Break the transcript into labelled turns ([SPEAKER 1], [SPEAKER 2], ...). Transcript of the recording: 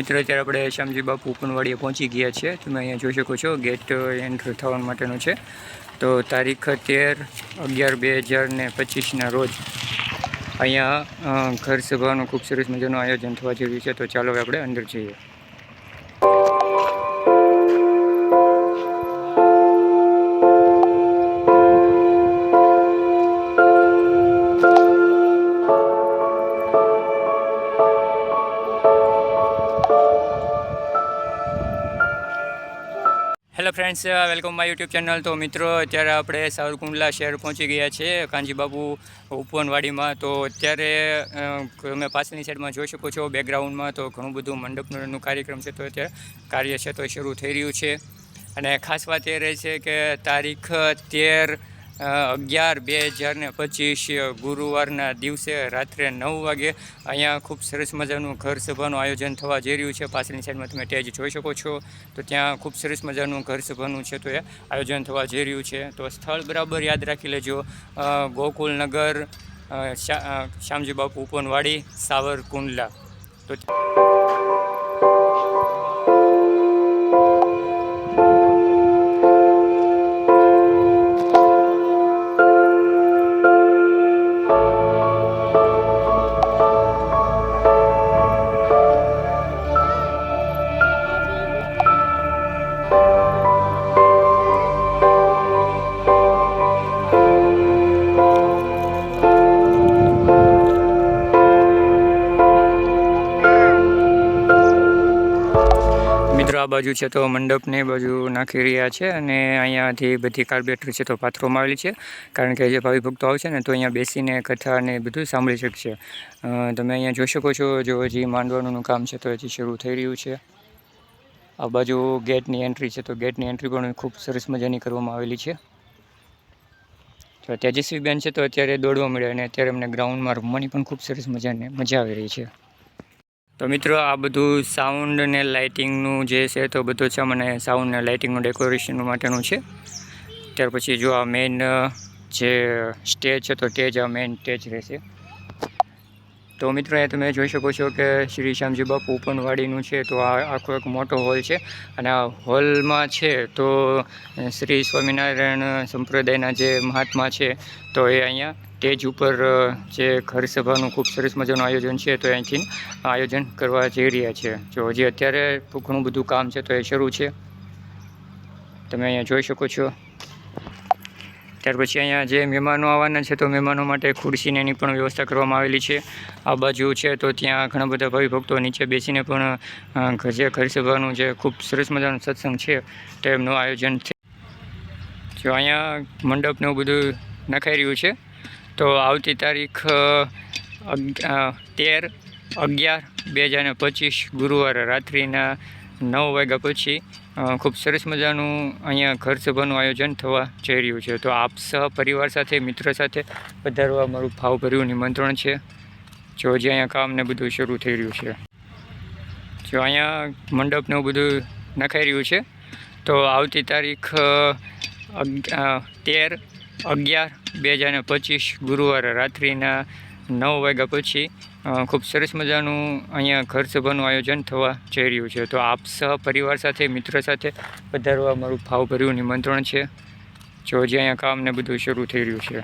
[SPEAKER 1] મિત્રો અત્યારે આપણે શ્યામજી બાપુ ઉપનવાડીએ પહોંચી ગયા છે. તમે અહીંયા જોઈ શકો છો ગેટ એન્ટર થવા માટેનું છે. તો તારીખ 13/11/2025ના રોજ અહીંયા ઘર સભાનું ખૂબ સરસ મજાનું આયોજન થવા જઈ રહ્યું છે. તો ચાલો આપણે અંદર જઈએ. Hello friends, welcome my YouTube channel. તો મિત્રો અત્યારે આપણે સાવરકુંડલા શહેર પહોંચી ગયા છે કાનજી બાપુ ઉપવનવાડીમાં. તો અત્યારે તમે પાછળની સાઈડમાં જોઈ શકો છો બેકગ્રાઉન્ડમાં તો ઘણું બધું મંડપનું કાર્યક્રમ છે. તો અત્યારે કાર્ય છે તો શરૂ થઈ રહ્યું છે. અને ખાસ વાત એ રહે છે કે તારીખ 13/11/2025 ગુરુવારના દિવસે રાત્રે 9 વાગે અહીંયા ખૂબ સરસ મજાનું ઘર સભાનું આયોજન થવા જઈ રહ્યું છે. પાછળની સાઈડમાં તમે સ્ટેજ જોઈ શકો છો. તો ત્યાં ખૂબ સરસ મજાનું ઘર સભાનું છે તો એ આયોજન થવા જઈ રહ્યું છે. તો સ્થળ બરાબર યાદ રાખી લેજો, ગોકુલનગર, શ્યામજી બાપુ ઉપવનવાડી, સાવરકુંડલા. તો મિત્રો આ બાજુ છે તો મંડપને બાજુ નાખી રહ્યા છે અને અહીંયાથી બધી કાર્પેટર છે તો પાથરવામાં આવેલી છે. કારણ કે જે ભાવિ ભક્તો આવશે ને તો અહીંયા બેસીને કથા અને બધું સાંભળી શકશે. તમે અહીંયા જોઈ શકો છો, જો હજી માંડવાનું કામ છે તો હજી શરૂ થઈ રહ્યું છે. આ બાજુ ગેટની એન્ટ્રી છે તો ગેટની એન્ટ્રી પણ ખૂબ સરસ મજાની કરવામાં આવેલી છે. તો તેજસ્વીબેન છે તો અત્યારે દોડવા મળ્યા અને અત્યારે અમને ગ્રાઉન્ડમાં રમવાની પણ ખૂબ સરસ મજા આવી રહી છે. તો મિત્રો આ બધું સાઉન્ડ ને લાઇટિંગનું જે છે તો બધું છે મને સાઉન્ડ ને લાઇટિંગનું ડેકોરેશન માટેનું છે. ત્યાર પછી જો આ મેઇન જે સ્ટેજ છે તો સ્ટેજ આ મેઇન સ્ટેજ રહેશે. તો મિત્રો અહીંયા તમે જોઈ શકો છો કે શ્રી શ્યામજી બાપુ ઉપવનવાડીનું છે તો આ આખો એક મોટો હોલ છે. અને આ હોલમાં છે તો શ્રી સ્વામિનારાયણ સંપ્રદાયના જે મહાત્મા છે તો એ અહીંયા સ્ટેજ ઉપર જે ઘર સભાનું ખૂબ સરસ મજાનું આયોજન છે તો અહીંથી આયોજન કરવા જઈ રહ્યા છે. જો હજી અત્યારે ઘણું બધું કામ છે તો એ શરૂ છે, તમે અહીંયા જોઈ શકો છો. ત્યાર પછી અહીંયા જે મહેમાનો આવવાના છે તો મહેમાનો માટે ખુરશીને એની પણ વ્યવસ્થા કરવામાં આવેલી છે. આ બાજુ છે તો ત્યાં ઘણા બધા ભાવિ ભક્તો નીચે બેસીને પણ જે ઘર સભાનું જે ખૂબ સરસ મજાનું સત્સંગ છે તો એમનું આયોજન છે. જો અહીંયા મંડપને એવું બધું નખાઈ રહ્યું છે. તો આવતી તારીખ 13/11/2025 ગુરુવારે રાત્રિના 9 વાગ્યા પછી ખૂબ સરસ મજાનું અહીંયા ઘર સભાનું આયોજન થવા જઈ રહ્યું છે. તો આપ સહ પરિવાર સાથે, મિત્ર સાથે પધારવા મારું ભાવભર્યું નિમંત્રણ છે. જો હજી અહીંયા કામ ને બધું શરૂ થઈ રહ્યું છે. જો અહીંયા મંડપને એવું બધું નખાઈ રહ્યું છે. તો આવતી તારીખ 13/11/2025 ગુરુવારે રાત્રિના 9 વાગ્યા પછી ખૂબ સરસ મજાનું અહીંયા ઘર સભાનું આયોજન થવા જઈ રહ્યું છે. તો આપ સહ પરિવાર સાથે, મિત્ર સાથે પધારવા મારું ભાવભર્યું નિમંત્રણ છે. જો હજી અહીંયા કામ ને બધું શરૂ થઈ રહ્યું છે.